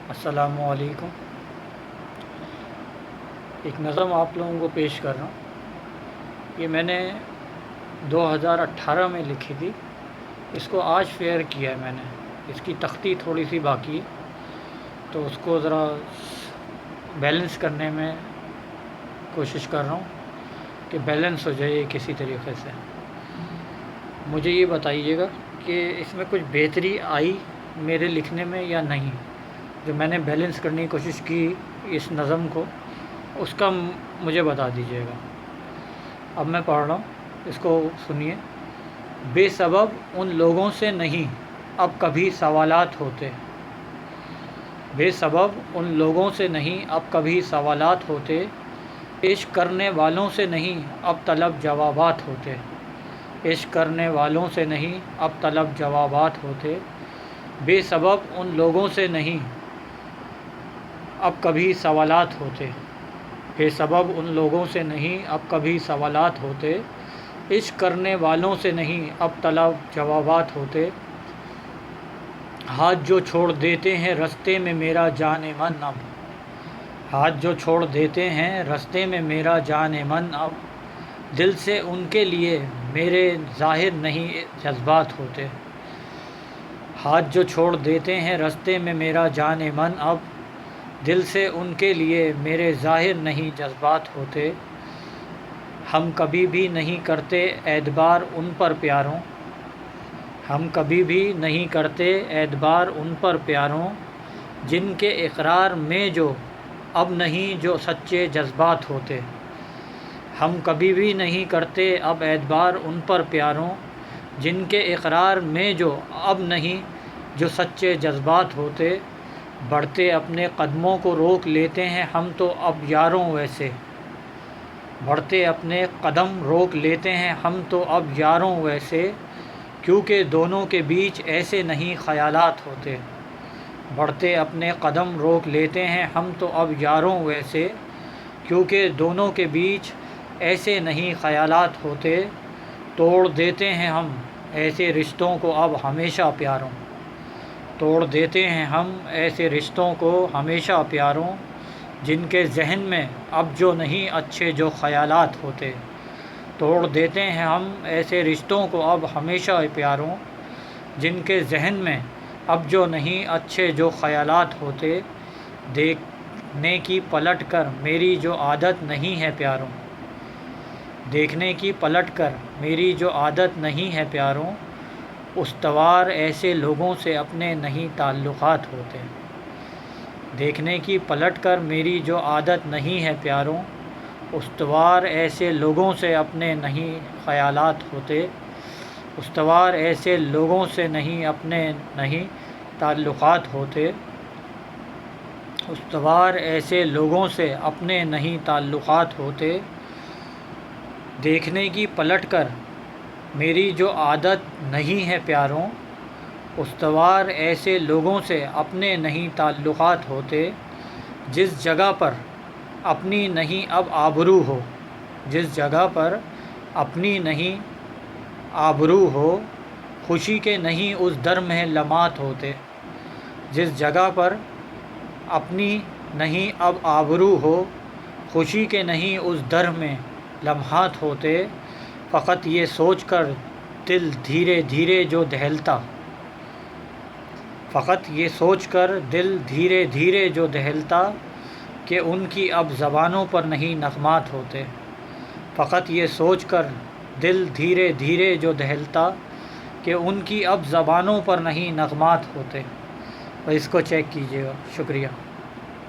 السلام علیکم۔ ایک نظم آپ لوگوں کو پیش کر رہا ہوں۔ یہ میں نے 2018 میں لکھی تھی، اس کو آج فیئر کیا ہے میں نے۔ اس کی تختی تھوڑی سی باقی ہے، تو اس کو ذرا بیلنس کرنے میں کوشش کر رہا ہوں کہ بیلنس ہو جائے کسی طریقے سے۔ مجھے یہ بتائیے گا کہ اس میں کچھ بہتری آئی میرے لکھنے میں یا نہیں۔ جو میں نے بیلنس کرنے کی کوشش کی اس نظم کو، اس کا مجھے بتا دیجیے گا۔ اب میں پڑھ رہا ہوں، اس کو سنیے۔ بے سبب ان لوگوں سے نہیں اب کبھی سوالات ہوتے، بے سبب ان لوگوں سے نہیں اب کبھی سوالات ہوتے، عشق کرنے والوں سے نہیں اب طلب جوابات ہوتے، عشق کرنے والوں سے نہیں اب طلب جوابات ہوتے، بے سبب ان لوگوں سے نہیں اب کبھی سوالات ہوتے، بے سبب ان لوگوں سے نہیں اب کبھی سوالات ہوتے، عشق کرنے والوں سے نہیں اب طلب جوابات ہوتے، ہاتھ جو چھوڑ دیتے ہیں رستے میں میرا جان من اب، ہاتھ جو چھوڑ دیتے ہیں رستے میں میرا جان من اب، دل سے ان کے لیے میرے ظاہر نہیں جذبات ہوتے، ہاتھ جو چھوڑ دیتے ہیں رستے میں میرا جان من اب، دل سے ان کے لیے میرے ظاہر نہیں جذبات ہوتے، ہم کبھی بھی نہیں کرتے اعتبار ان پر پیاروں، ہم کبھی بھی نہیں کرتے اعتبار ان پر پیاروں، جن کے اقرار میں جو اب نہیں جو سچے جذبات ہوتے، ہم کبھی بھی نہیں کرتے اب اعتبار ان پر پیاروں، جن کے اقرار میں جو اب نہیں جو سچے جذبات ہوتے، بڑھتے اپنے قدموں کو روک لیتے ہیں ہم تو اب یاروں ویسے، بڑھتے اپنے قدم روک لیتے ہیں ہم تو اب یاروں ویسے، کیونکہ دونوں کے بیچ ایسے نہیں خیالات ہوتے، بڑھتے اپنے قدم روک لیتے ہیں ہم تو اب یاروں ویسے، کیونکہ دونوں کے بیچ ایسے نہیں خیالات ہوتے، توڑ دیتے ہیں ہم ایسے رشتوں کو اب ہمیشہ پیاروں، توڑ دیتے ہیں ہم ایسے رشتوں کو ہمیشہ پیاروں، جن کے ذہن میں اب جو نہیں اچھے جو خیالات ہوتے، توڑ دیتے ہیں ہم ایسے رشتوں کو اب ہمیشہ پیاروں، جن کے ذہن میں اب جو نہیں اچھے جو خیالات ہوتے، دیکھنے کی پلٹ کر میری جو عادت نہیں ہے پیاروں، دیکھنے کی پلٹ کر میری جو عادت نہیں ہے پیاروں، استوار ایسے لوگوں سے اپنے نہیں تعلقات ہوتے، دیکھنے کی پلٹ کر میری جو عادت نہیں ہے پیاروں، استوار ایسے لوگوں سے اپنے نہیں خیالات ہوتے، استوار ایسے لوگوں سے نہیں اپنے نہیں تعلقات ہوتے، استوار ایسے لوگوں سے اپنے نہیں تعلقات ہوتے، دیکھنے کی پلٹ کر میری جو عادت نہیں ہے پیاروں، استوار ایسے لوگوں سے اپنے نہیں تعلقات ہوتے، جس جگہ پر اپنی نہیں اب آبرو ہو، جس جگہ پر اپنی نہیں آبرو ہو، خوشی کے نہیں اس در میں لمحات ہوتے، جس جگہ پر اپنی نہیں اب آبرو ہو، خوشی کے نہیں اس در میں لمحات ہوتے، فقط یہ سوچ کر دل دھیرے دھیرے جو دہلتا، فقط یہ سوچ کر دل دھیرے دھیرے جو دہلتا، کہ ان کی اب زبانوں پر نہیں نغمات ہوتے، فقط یہ سوچ کر دل دھیرے دھیرے جو دہلتا، کہ ان کی اب زبانوں پر نہیں نغمات ہوتے۔ اور اس کو چیک کیجیے گا۔ شکریہ۔